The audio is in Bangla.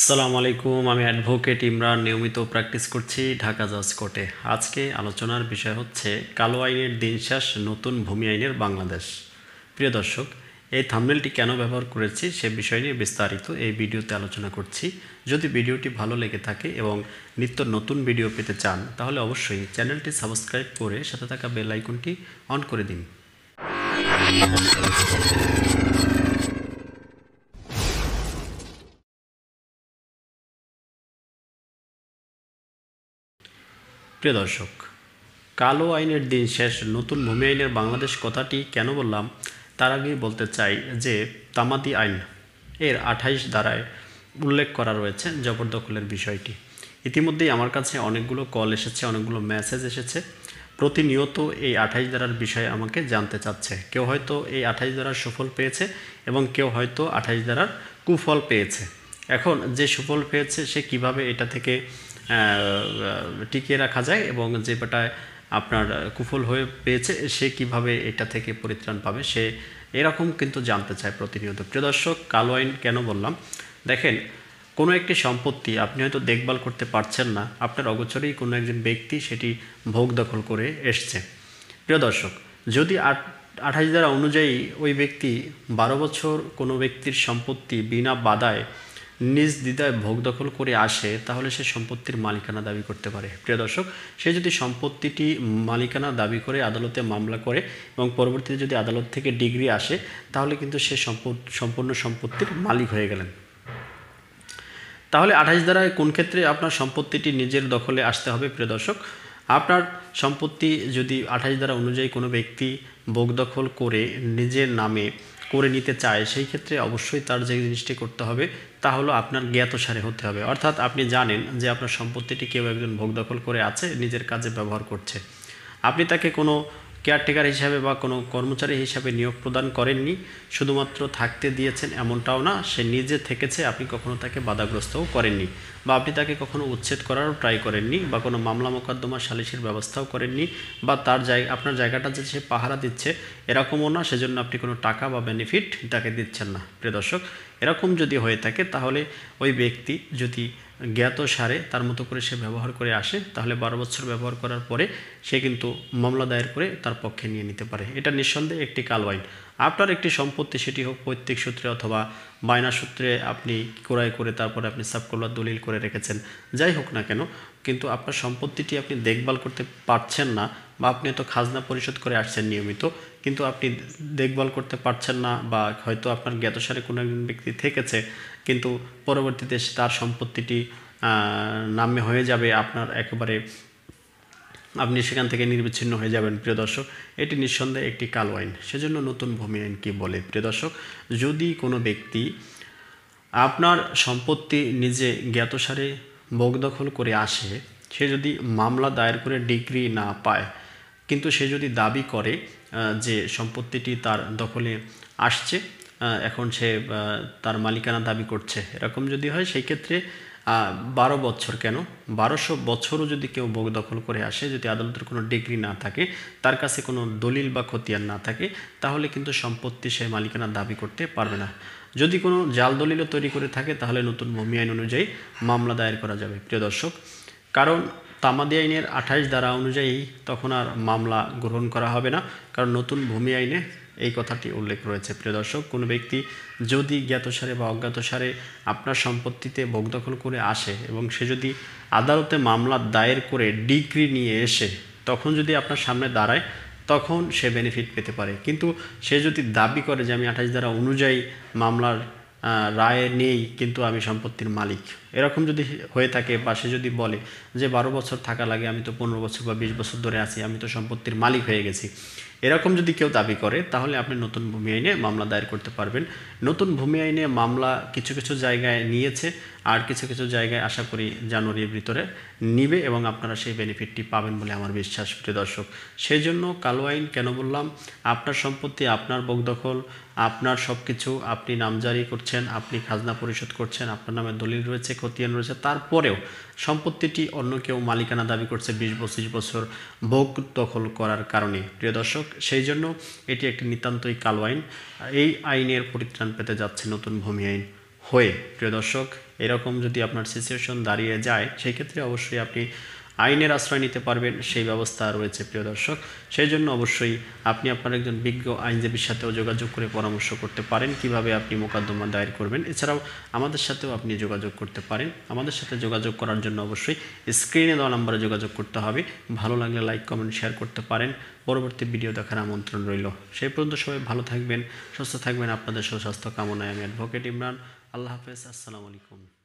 আসসালামু আলাইকুম। আমি অ্যাডভোকেট ইমরান নিয়মিত প্র্যাকটিস করছি ঢাকা জজ কোর্টে। আজকে আলোচনার বিষয় হচ্ছে কালো আইনের দিন শেষ, নতুন ভূমি আইনের বাংলাদেশ। প্রিয় দর্শক, এই থাম্বনেলটি কেন ব্যবহার করেছি সে বিষয় নিয়ে বিস্তারিত এই ভিডিওতে আলোচনা করছি। যদি ভিডিওটি ভালো লেগে থাকে এবং নিত্য নতুন ভিডিও পেতে চান তাহলে অবশ্যই চ্যানেলটি সাবস্ক্রাইব করে সাথে থাকা বেল আইকনটি অন করে দিন। প্রিয় দর্শক, কালো আইনের দিন শেষ, নতুন ভূমি আইনের বাংলাদেশ কথাটি কেন বললাম তার আগেই বলতে চাই যে তামাদি আইন এর 28 ধারায় উল্লেখ করা রয়েছে জবরদখলের বিষয়টি। ইতিমধ্যেই আমার কাছে অনেকগুলো কল এসেছে, অনেকগুলো মেসেজ এসেছে। প্রতিনিয়ত এই 28 ধারার বিষয়ে আমাকে জানতে চাচ্ছে। কেউ হয়তো এই 28 ধারার সুফল পেয়েছে এবং কেউ হয়তো 28 ধারার কুফল পেয়েছে। এখন যে সুফল পেয়েছে সে কিভাবে এটা থেকে টিকিয়ে রাখা যায় এবং যেটায় আপনার কুফল হয়ে পেয়েছে সে কিভাবে এটা থেকে পরিত্রাণ পাবে, সে এরকম কিন্তু জানতে চায় প্রতিনিয়ত। প্রিয় দর্শক, কালো আইন কেন বললাম, দেখেন, কোনো একটি সম্পত্তি আপনি হয়তো দেখভাল করতে পারছেন না, আপনার অগোচরেই কোনো একজন ব্যক্তি সেটি ভোগ দখল করে এসছে। প্রিয় দর্শক, যদি 28 ধারা অনুযায়ী ওই ব্যক্তি 12 বছর কোনো ব্যক্তির সম্পত্তি বিনা বাধায় নিজ দ্বিধায় ভোগ দখল করে আসে তাহলে সে সম্পত্তির মালিকানা দাবি করতে পারে। প্রিয় দর্শক, সে যদি সম্পত্তিটি মালিকানা দাবি করে আদালতে মামলা করে এবং পরবর্তীতে যদি আদালত থেকে ডিগ্রি আসে তাহলে কিন্তু সে সম্পূর্ণ সম্পত্তির মালিক হয়ে গেলেন। তাহলে 28 ধারায় কোন ক্ষেত্রে আপনার সম্পত্তিটি নিজের দখলে আসতে হবে? প্রিয় দর্শক, আপনার সম্পত্তি যদি 28 ধারা অনুযায়ী কোনো ব্যক্তি ভোগ দখল করে নিজের নামে করে নিতে চায়, সেই ক্ষেত্রে অবশ্যই তার যে জিনিসটি করতে হবে তা হলো আপনার জ্ঞাতসারে হতে হবে। অর্থাৎ আপনি জানেন যে আপনার সম্পত্তিটি কেউ একজন ভোগ দখল করে আছে, নিজের কাজে ব্যবহার করছে। আপনি তাকে কোনো কেয়ারটেকার হিসাবে বা কোনো কর্মচারী হিসাবে নিয়োগ প্রদান করেননি, শুধুমাত্র থাকতে দিয়েছেন এমনটাও না, সে নিজে থেকেছে, আপনি কখনো তাকে বাধাগ্রস্তও করেননি বা আপনি তাকে কখনো উচ্ছেদ করারও ট্রাই করেননি বা কোনো মামলা মোকদ্দমা সালিসির ব্যবস্থাও করেননি বা তার আপনার জায়গাটা যে সে পাহারা দিচ্ছে এরকমও না, সেজন্য আপনি কোনো টাকা বা বেনিফিট তাকে দিচ্ছেন না। প্রিয় দর্শক, এরকম যদি হয়ে থাকে তাহলে ওই ব্যক্তি যদি জ্ঞাতসারে তার মতো করে সে ব্যবহার করে আসে তাহলে 12 বছর ব্যবহার করার পরে সে কিন্তু মামলা দায়ের করে তার পক্ষে নিয়ে নিতে পারে। এটা নিঃসন্দেহে একটি কালো আইন। আপনার একটি সম্পত্তি, সেটি হোক পৈতৃক সূত্রে অথবা বায়না সূত্রে আপনি ক্রয় করে তারপরে আপনি সাবকলার দলিল করে রেখেছেন, যাই হোক না কেন, কিন্তু আপনার সম্পত্তিটি আপনি দেখভাল করতে পারছেন না বা আপনি তো খাজনা পরিশোধ করে আসছেন নিয়মিত, কিন্তু আপনি দেখভাল করতে পারছেন না বা হয়তো আপনার জ্ঞাতসারে কোনো একজন ব্যক্তি থেকেছে, কিন্তু পরবর্তীতে তার সম্পত্তিটি নামে হয়ে যাবে আপনার, একেবারে আপনি সেখান থেকে নির্বিচ্ছিন্ন হয়ে যাবেন। প্রিয় দর্শক, এটি নিঃসন্দেহে একটি কালো আইন। সেজন্য নতুন ভূমি আইন কী বলে? প্রিয় দর্শক, যদি কোনো ব্যক্তি আপনার সম্পত্তি নিজে জ্ঞাতসারে ভোগ দখল করে আসে, সে যদি মামলা দায়ের করে ডিগ্রি না পায় কিন্তু সে যদি দাবি করে যে সম্পত্তিটি তার দখলে আসছে, এখন সে তার মালিকানা দাবি করছে, এরকম যদি হয় সেই ক্ষেত্রে 12 বছর কেন 1200 বছরও যদি কেউ ভোগ দখল করে আসে, যদি আদালতের কোনো ডিগ্রি না থাকে, তার কাছে কোনো দলিল বা খতিয়ান না থাকে, তাহলে কিন্তু সম্পত্তি সে মালিকানা দাবি করতে পারবে না। যদি কোনো জাল দলিলও তৈরি করে থাকে তাহলে নতুন ভূমি আইন অনুযায়ী মামলা দায়ের করা যাবে। প্রিয় দর্শক, কারণ তামাদি আইনের 28 ধারা অনুযায়ী তখন আর মামলা গ্রহণ করা হবে না, কারণ নতুন ভূমি আইনে এই কথাটি উল্লেখ রয়েছে। প্রিয় দর্শক, কোনো ব্যক্তি যদি জ্ঞাতসারে বা অজ্ঞাতসারে আপনার সম্পত্তিতে ভোগ দখল করে আসে এবং সে যদি আদালতে মামলা দায়ের করে ডিগ্রি নিয়ে এসে তখন যদি আপনার সামনে দাঁড়ায় তখন সে বেনিফিট পেতে পারে। কিন্তু সে যদি দাবি করে যে আমি 28 ধারা অনুযায়ী মামলার রায় নেই কিন্তু আমি সম্পত্তির মালিক, এরকম যদি হয়ে থাকে বা সে যদি বলে যে 12 বছর থাকা লাগে, আমি তো 15 বছর বা 20 বছর ধরে আছি, আমি তো সম্পত্তির মালিক হয়ে গেছি, এরকম যদি কেউ দাবি করে তাহলে আপনি নতুন ভূমি আইনে মামলা দায়ের করতে পারবেন। নতুন ভূমি আইনে মামলা কিছু কিছু জায়গায় নিয়েছে আর কিছু কিছু জায়গায় আশা করি জানুয়ারির ভিতরে নিবে এবং আপনারা সেই বেনিফিটটি পাবেন বলে আমার বিশ্বাস। প্রিয় দর্শক, সেই জন্য কালো আইন কেন বললাম, আপনার সম্পত্তি, আপনার ভোগ দখল, আপনার সব কিছু, আপনি নামজারি করছেন, আপনি খাজনা পরিশোধ করছেন, আপনার নামে দলিল রয়েছে, খতিয়ান রয়েছে, তারপরেও সম্পত্তিটি অন্য কেউ মালিকানা দাবি করছে 20-25 বছর ভোগ দখল করার কারণে। প্রিয় দর্শক, সেই জন্য এটি একটি নিতান্তই কালো আইন। এই আইনের পরিত্রাণ পেতে যাচ্ছে নতুন ভূমি আইন হয়ে। প্রিয় দর্শক, এরকম যদি আপনার সিচুয়েশন দাঁড়িয়ে যায়, সেই ক্ষেত্রে অবশ্যই আপনি আইনের আশ্রয় নিতে পারবেন, সেই ব্যবস্থা রয়েছে প্রিয় দর্শক। সেই জন্য অবশ্যই আপনি আপনার একজন বিজ্ঞ আইনজীবীর সাথেও যোগাযোগ করে পরামর্শ করতে পারেন কিভাবে আপনি মোকদ্দমা দায়ের করবেন। এছাড়াও আমাদের সাথেও আপনি যোগাযোগ করতে পারেন। আমাদের সাথে যোগাযোগ করার জন্য অবশ্যই স্ক্রিনে দেওয়া নম্বরে যোগাযোগ করতে হবে। ভালো লাগলে লাইক, কমেন্ট, শেয়ার করতে পারেন। পরবর্তী ভিডিও দেখার আমন্ত্রণ রইল। সেই পর্যন্ত সবাই ভালো থাকবেন, সুস্থ থাকবেন। আপনাদের সুস্বাস্থ্য কামনায় আমি অ্যাডভোকেট ইমরান। আল্লাহ হাফেজ, আসসালামু আলাইকুম।